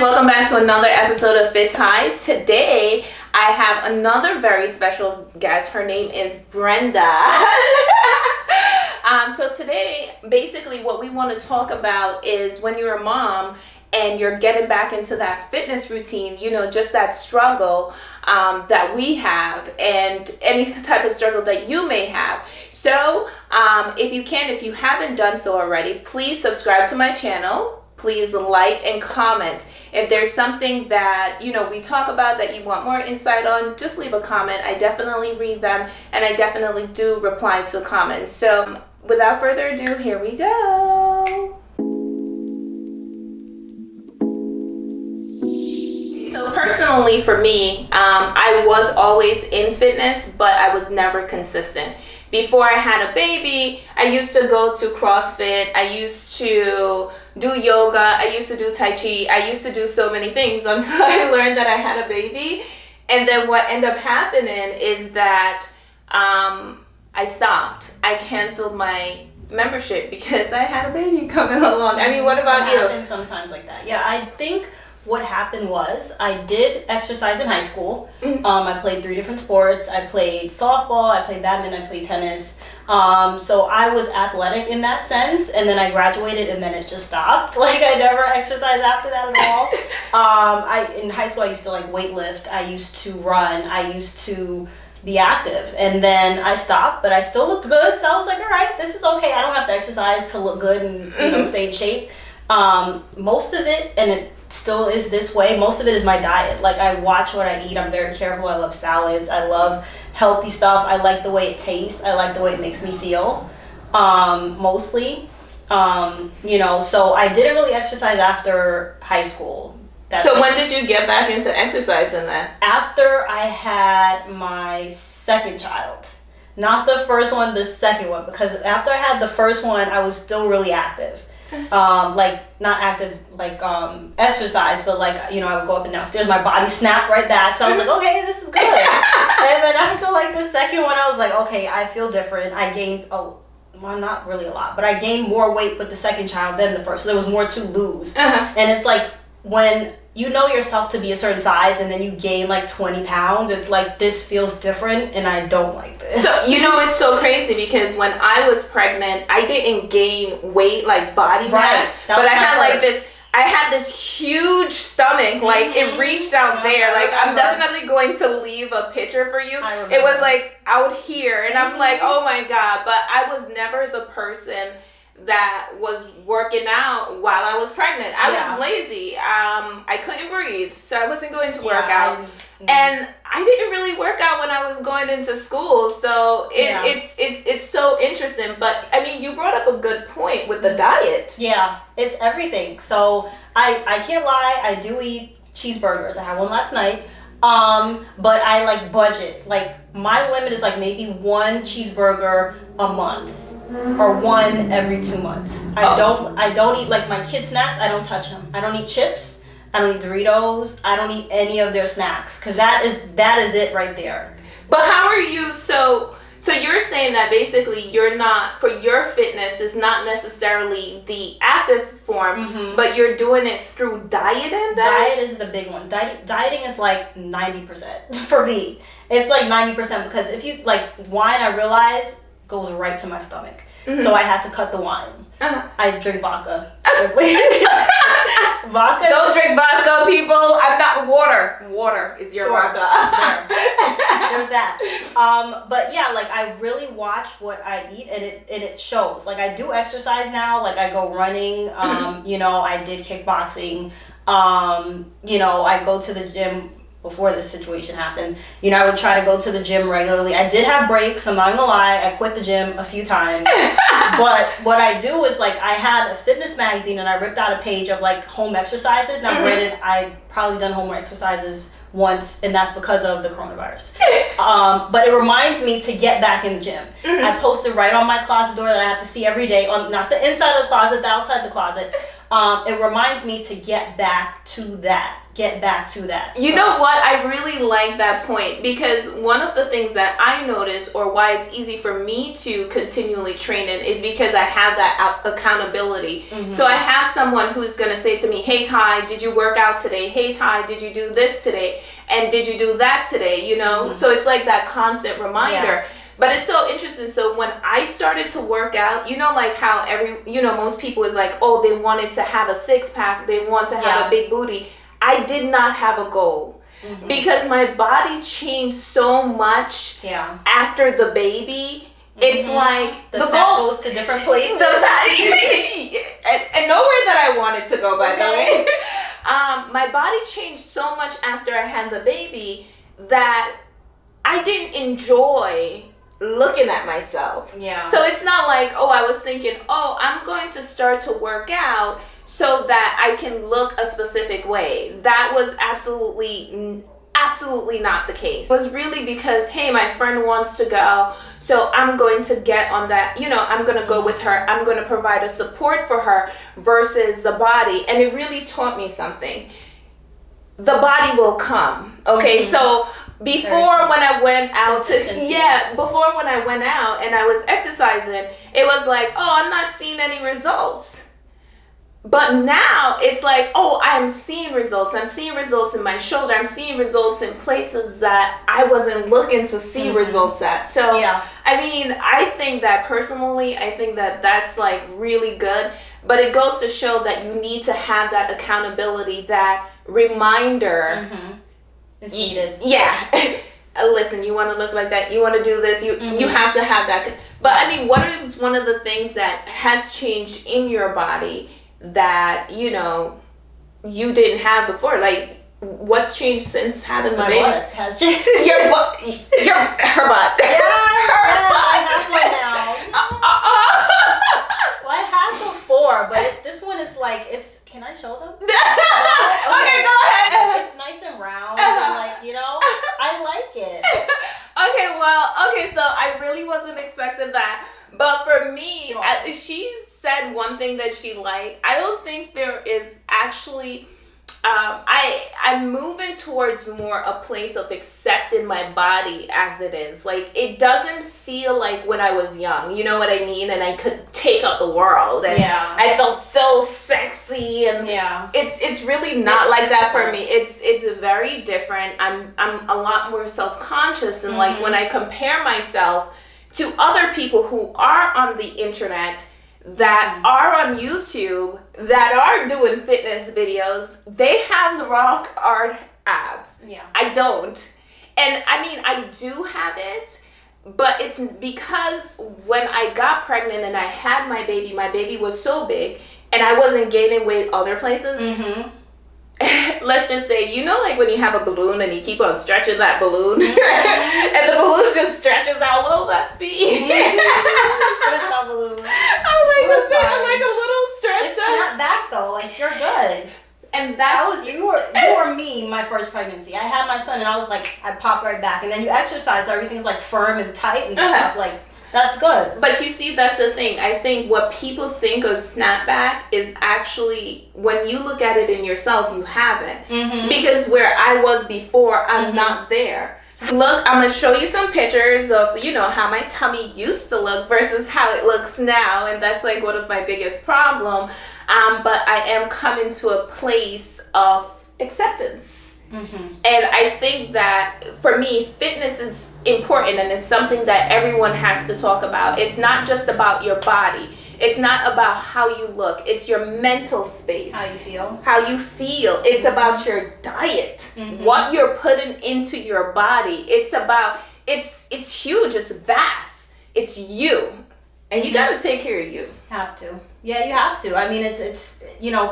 welcome back to another episode of Fit Tie. Today, I have another very special guest. Her name is Brenda. So today, basically what we want to talk about is when you're a mom and you're getting back into that fitness routine, you know, just that struggle that we have and any type of struggle that you may have. So if you haven't done so already, please subscribe to my channel. Please like and comment. If there's something that, you know, we talk about that you want more insight on, just leave a comment. I definitely read them and I definitely do reply to comments. So without further ado, here we go. So personally for me, I was always in fitness, but I was never consistent. Before I had a baby, I used to go to CrossFit. I used to do yoga. I used to do Tai Chi. I used to do so many things until I learned that I had a baby. And then what ended up happening is that I stopped. I canceled my membership because I had a baby coming along. I mean, what about you? It happens sometimes like that. Yeah, I think what happened was I did exercise in high school. I played 3 different sports. I played softball, I played badminton, I played tennis. So I was athletic in that sense, and then I graduated and then it just stopped. Like I never exercised after that at all. In high school I used to like weightlift, I used to run, I used to be active, and then I stopped, but I still looked good, so I was like, all right, this is okay. I don't have to exercise to look good and you know stay in shape. Most of it, and it still is this way, most of it is my diet. Like I watch what I eat. I'm very careful. I love salads. I love healthy stuff. I like the way it tastes. I like the way it makes me feel. Mostly, you know, so I didn't really exercise after high school. So when did you get back into exercising then? After I had my second child. Not the first one, the second one, because after I had the first one, I was still really active. Like not active like exercise, but like, you know, I would go up and downstairs, my body snapped right back, so I was like, okay, this is good. And then after like the second one, I was like, okay, I feel different. I gained well, not really a lot, but I gained more weight with the second child than the first, so there was more to lose. And it's like when you know yourself to be a certain size and then you gain like 20 pounds, it's like, this feels different and I don't like this. So, you know, it's so crazy because when I was pregnant, I didn't gain weight, like body mass, but I had this huge stomach, like it reached out there. Like I'm definitely going to leave a picture for you. It was like out here and I'm like, oh my God, but I was never the person that was working out while I was pregnant. I was lazy. I couldn't breathe, so I wasn't going to work out. And I didn't really work out when I was going into school. So it's so interesting. But I mean, you brought up a good point with the diet. Yeah, it's everything. So I can't lie, I do eat cheeseburgers. I had one last night. But I like budget. Like my limit is like maybe 1 cheeseburger a month. Or 1 every 2 months. I don't eat like my kids' snacks. I don't touch them. I don't eat chips. I don't eat Doritos. I don't eat any of their snacks because that is it right there. But how are you? So you're saying that basically you're not, for your fitness is not necessarily the active form, but you're doing it through dieting. Diet is the big one. Dieting is like 90% for me. It's like 90% because if you like wine, I realize goes right to my stomach. So I had to cut the wine. I drink vodka strictly. Vodka. Don't drink vodka, people. I'm not water. Water is your vodka. There's that. But yeah, like I really watch what I eat and it shows. Like I do exercise now. Like I go running. You know, I did kickboxing. You know, I go to the gym. Before this situation happened, you know, I would try to go to the gym regularly. I did have breaks, I'm not gonna lie. I quit the gym a few times. But what I do is like I had a fitness magazine and I ripped out a page of like home exercises. Now granted, I've probably done home exercises once and that's because of the coronavirus. But it reminds me to get back in the gym. I posted right on my closet door that I have to see every day, on not the inside of the closet, the outside of the closet. it reminds me to get back to that. You know what? I really like that point, because one of the things that I notice, or why it's easy for me to continually train in, is because I have that accountability. Mm-hmm. So I have someone who's going to say to me, hey, Ty, did you work out today? Hey, Ty, did you do this today? And did you do that today? You know? Mm-hmm. So it's like that constant reminder. Yeah. But it's so interesting. So when I started to work out, you know, like how most people is like, oh, they wanted to have a six-pack. They want to have a big booty. I did not have a goal, because my body changed so much after the baby. It's like the fat goes to different places. And nowhere that I wanted to go, by the way. My body changed so much after I had the baby that I didn't enjoy looking at myself. Yeah. So it's not like, oh, I was thinking, oh, I'm going to start to work out so that I can look a specific way. That was absolutely not the case. It was really because, hey, my friend wants to go, so I'm going to get on that, I'm going to go with her. I'm going to provide a support for her versus the body. And it really taught me something. The body will come. Okay, so before when I went out before when I went out and I was exercising, it was like, oh, I'm not seeing any results. But now it's like, oh, I'm seeing results. I'm seeing results in my shoulder. I'm seeing results in places that I wasn't looking to see results at. So, I mean, I think that personally, that's like really good. But it goes to show that you need to have that accountability, that reminder. It's needed. Yeah. Listen, you want to look like that, you want to do this, you have to have that. But I mean, what is one of the things that has changed in your body that you didn't have before? Like, what's changed since having the baby? My butt has changed. Her butt. Yes, I have one now. Well, I had before, but this one is like, can I show them? Okay, go ahead. It's nice and round, and like, I like it. Okay, so I really wasn't expecting that. But for me, she said one thing that she liked. I don't think there is actually, I'm moving towards more a place of accepting my body as it is. Like, it doesn't feel like when I was young, you know what I mean? And I could take up the world, and I felt so sexy, and it's really not like that for me. It's very different. I'm a lot more self-conscious, and like when I compare myself to other people who are on the internet, that are on YouTube, that are doing fitness videos, they have the rock hard abs. Yeah. I don't. And I mean, I do have it, but it's because when I got pregnant and I had my baby was so big, and I wasn't gaining weight other places. Let's just say, like when you have a balloon and you keep on stretching that balloon, and the balloon just stretches out. Well, that's me. Stretch that balloon. I'm like a little stretch. It's not that though. Like, you're good. And that was you were me my first pregnancy. I had my son and I was like, I popped right back, and then you exercise, so everything's like firm and tight and stuff. Like, that's good. But you see, that's the thing. I think what people think of snapback is actually, when you look at it in yourself, you haven't. Because where I was before, I'm not there. Look, I'm going to show you some pictures of, how my tummy used to look versus how it looks now. And that's like one of my biggest problems. But I am coming to a place of acceptance. And I think that for me, fitness is important, and it's something that everyone has to talk about. It's not just about your body. It's not about how you look. It's your mental space. How you feel. It's about your diet. What you're putting into your body. It's about, it's huge. It's vast. It's you. And you got to take care of you. Have to. Yeah, you have to. I mean, it's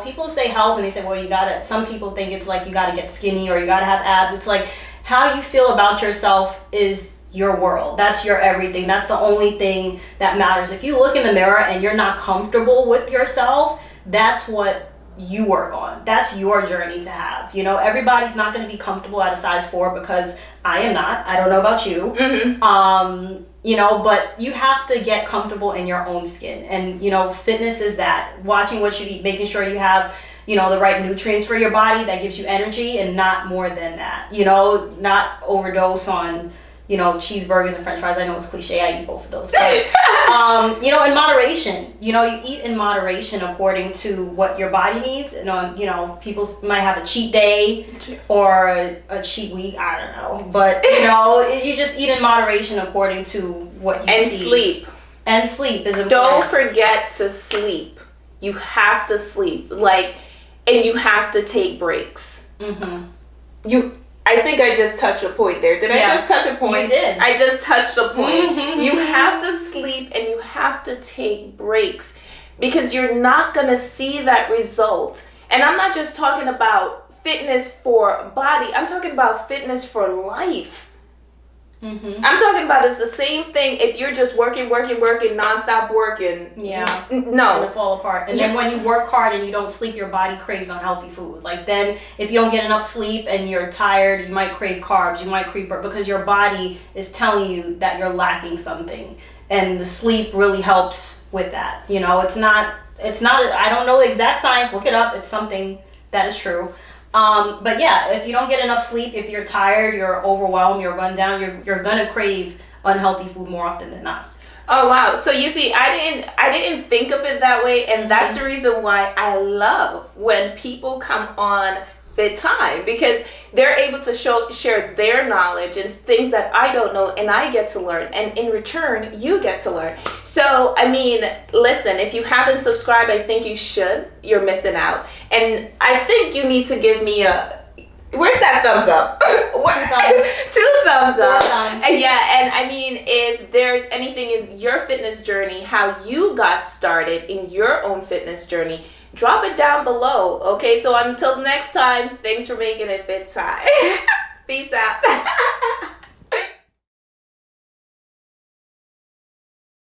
people say health and they say, well, some people think it's like you got to get skinny or you got to have abs. It's like, how you feel about yourself is your world. That's your everything. That's the only thing that matters. If you look in the mirror and you're not comfortable with yourself, that's what you work on. That's your journey to have. Everybody's not going to be comfortable at a size 4, because I am not. I don't know about you. you know, but you have to get comfortable in your own skin. And, you know, fitness is that. Watching what you eat, making sure you have, you know, the right nutrients for your body that gives you energy, and not more than that. You know, not overdose on, you know, cheeseburgers and french fries. I know it's cliche, I eat both of those. But, you know, in moderation. You know, you eat in moderation according to what your body needs. And, you know, people might have a cheat day or a cheat week. I don't know. But, you know, you just eat in moderation according to what you see. And sleep. And sleep is important. Don't forget to sleep. You have to sleep. Like, and you have to take breaks. I think I just touched a point there. Did I just touch a point? You did. I just touched a point. You have to sleep and you have to take breaks, because you're not going to see that result. And I'm not just talking about fitness for body. I'm talking about fitness for life. I'm talking about it's the same thing if you're just working, nonstop working. Yeah. No. It'll fall apart. And then when you work hard and you don't sleep, your body craves unhealthy food. Like, then if you don't get enough sleep and you're tired, you might crave carbs, you might crave, because your body is telling you that you're lacking something. And the sleep really helps with that. You know, it's not, I don't know the exact science, look it up. It's something that is true. But yeah, if you don't get enough sleep, if you're tired, you're overwhelmed, you're run down, you're gonna crave unhealthy food more often than not. Oh wow! So you see, I didn't think of it that way, and that's the reason why I love when people come on Fit Time, because they're able to share their knowledge and things that I don't know, and I get to learn, and in return you get to learn. So I mean, listen, if you haven't subscribed, I think you should. You're missing out, and I think you need to give me a, where's that thumbs up? 2 thumbs up. Yeah, and I mean, if there's anything in your fitness journey, how you got started in your own fitness journey, drop it down below. Okay, so until next time, thanks for making it Fit Time. Peace out.